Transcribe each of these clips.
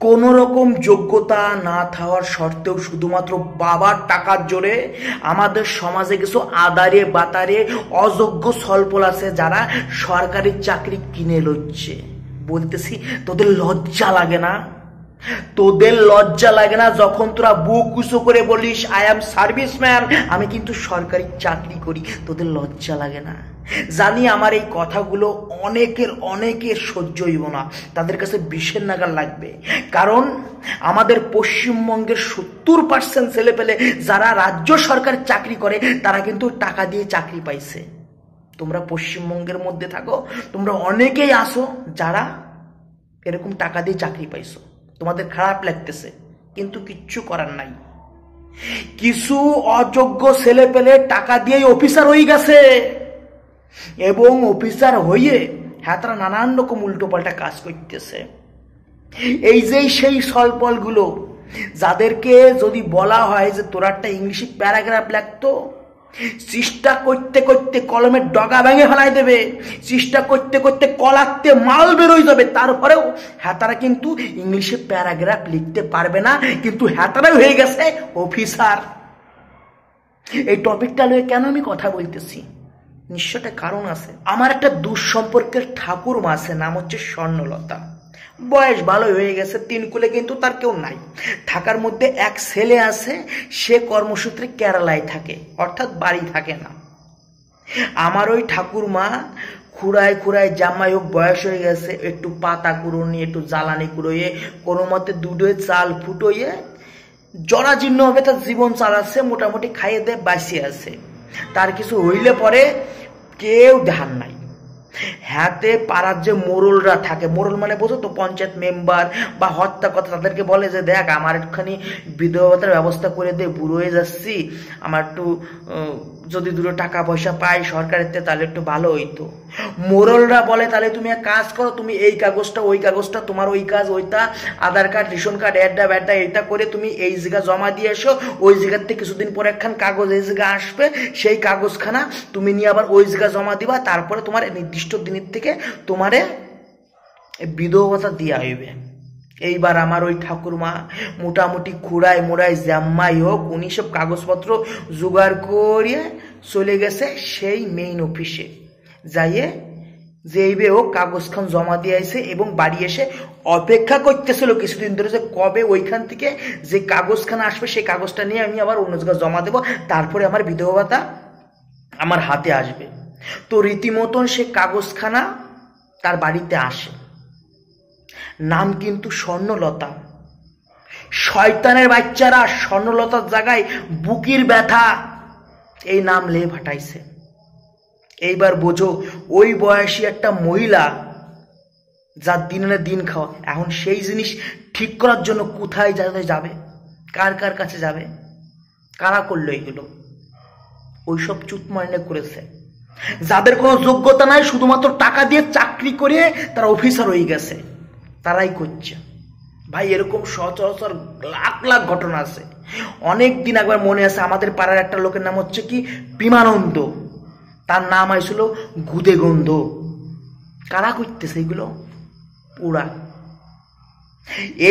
কোনো রকম যোগ্যতা না থাকার সত্ত্বেও শুধুমাত্র বাবার টাকার জোরে আমাদের সমাজে কিছু আদারে বাতারে অযোগ্য স্বল্পল আছে যারা সরকারি চাকরি কিনে লচ্ছে। বলতেছি তোদের লজ্জা লাগে না? তোদের লজ্জা লাগে না যখন তোরা বুক উঁচু করে বলিস আই এম সার্ভিসম্যান, আমি কিন্তু সরকারি চাকরি করি? তোদের লজ্জা লাগে না? জানি আমার এই কথাগুলো অনেকের সহ্য হইব না, তাদের কাছে বিষের নাগাল লাগবে। কারণ আমাদের পশ্চিমবঙ্গের 70% ছেলেপেলে যারা রাজ্য সরকার চাকরি করে তারা কিন্তু টাকা দিয়ে চাকরি পাইছে। তোমরা পশ্চিমবঙ্গের মধ্যে থাকো, তোমরা অনেকেই আসো যারা এরকম টাকা দিয়ে চাকরি পাইছো। তোমাদের খারাপ লাগতেছে, কিন্তু কিচ্ছু করার নাই। কিছু অযোগ্য ছেলে পেলে টাকা দিয়ে অফিসার হয়ে গেছে এবং অফিসার হয়ে হ্যাঁ তারা নানান রকম উল্টো পাল্টা কাজ করতেছে। এই যে সেই স্বল্পলগুলো যাদেরকে যদি বলা হয় যে তোরা একটা ইংলিশে প্যারাগ্রাফ লিখতো, চেষ্টা করতে করতে কলমের ডগা ভেঙে ফেলাই দেবে, চেষ্টা করতে করতে কলাতে মাল বেরোয় যাবে, তারপরেও হ্যাতারা কিন্তু ইংলিশে প্যারাগ্রাফ লিখতে পারবে না, কিন্তু হ্যাতারাই হয়ে গেছে অফিসার। এই টপিকটা লয়ে কেন আমি কথা বলতেছি, নিশ্চয়টা কারণ আছে। আমার একটা দুঃসম্পর্কের ঠাকুরমা আছে, নাম হচ্ছে স্বর্ণলতা। বয়স ভালোই হয়ে গেছে, 3 কুলে কিন্তু তার কেউ নাই। থাকার মধ্যে এক ছেলে আছে, সে কর্মসূত্রে কেরালায় থাকে, অর্থাৎ বাড়ি থাকে না। আমার ওই ঠাকুরমা খুঁড়ায় খুঁড়ায় জামাই হোক বয়স হয়ে গেছে, একটু পাতা কুড়োনি একটু জ্বালানি কুড়োয়ে কোনো মতে দুধে চাল ফুটোইয়ে জরাজীর্ণ হবে তার জীবন চালাচ্ছে, মোটামুটি খাইয়ে দেয় বাঁচিয়ে আছে। তার কিছু হইলে পরে কেউ ধ্যান নাই। হাতে পাড়ার যে মোড়লরা থাকে, মোড়ল মানে বোঝো তো, পঞ্চায়েত মেম্বার বা হত্যা কথা, তাদেরকে বলে যে দেখ আমার একটুখানি বিধবা ভাতার ব্যবস্থা করে দে, বুড়ো হয়ে যাচ্ছি, আমার একটু যদি দুটো টাকা পয়সা পাই সরকারের তাহলে একটু ভালো হইতো। মোড়লরা বলে তাহলে তুমি এক কাজ করো, তুমি এই কাগজটা ওই কাগজটা, তোমার ওই কাজ ওইটা, আধার কার্ড রেশন কার্ড অ্যাডা ব্যাডা এটা করে তুমি এই জায়গা জমা দিয়ে এসো, ওই জায়গার থেকে কিছুদিন পরে একখান কাগজ এই জায়গা আসবে, সেই কাগজখানা তুমি নিয়ে আবার ওই জায়গা জমা দিবা, তারপরে তোমার নির্দিষ্ট দিনের থেকে তোমারে বিধবা ভাতা দেওয়া হইবে। এইবার আমার ওই ঠাকুরমা মোটামুটি খুঁড়ায় মোড়ায় জাম্মাই হোক উনি সব কাগজপত্র জোগাড় করিয়ে চলে গেছে সেই মেইন অফিসে। যাইয়ে যেইবে হোক কাগজখান জমা দিয়ে আইছে এবং বাড়ি এসে অপেক্ষা করতেছিল কিছুদিন ধরে যে কবে ওইখান থেকে যে কাগজখানা আসবে সেই কাগজটা নিয়ে আমি আবার অন্য জায়গায় জমা দেবো, তারপরে আমার বিধবা ভাতা আমার হাতে আসবে। তো রীতিমতন সে কাগজখানা তার বাড়িতে আসে। নাম কিন্তু স্বর্ণলতা। শয়তানের বাচ্চারা স্বর্ণলতার জায়গায় বুকির ব্যথা এই নাম লে ফাটাইছে। এইবার বোঝো ওই বয়সী একটা মহিলা যার দিনে দিন খাওয়া, এখন সেই জিনিস ঠিক করার জন্য কোথায় যাবে, কার কার কাছে যাবে, কারা করলো এইগুলো? ওইসব চুতমাইনে করেছে যাদের কোনো যোগ্যতা নাই, শুধুমাত্র টাকা দিয়ে চাকরি করে তারা অফিসার হয়ে গেছে, তারাই করছে। ভাই এরকম সচরাচর লাখ লাখ ঘটনা আছে। অনেক দিন একবার মনে আছে আমাদের পাড়ার একটা লোকের নাম হচ্ছে কি বিমানন্দ, তার নাম আইছিল গুদে গন্ধ। কারা করতেছে এগুলো? ওরা।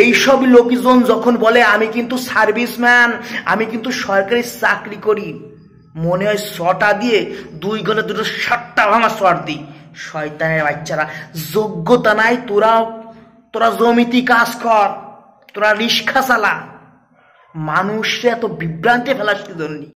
এইসব লোকজন যখন বলে আমি কিন্তু সার্ভিসম্যান, আমি কিন্তু সরকারি চাকরি করি, মনে হয় 6টা দিয়ে 2 গলে দুটো 7টা ভাঙা শট দিই। শয়তানের বাচ্চারা, যোগ্যতা নাই, তোরা জমিতে কাজ কর, তোরা রিক্সা চালা, মানুষে এত বিভ্রান্তি ফেলার জন্য।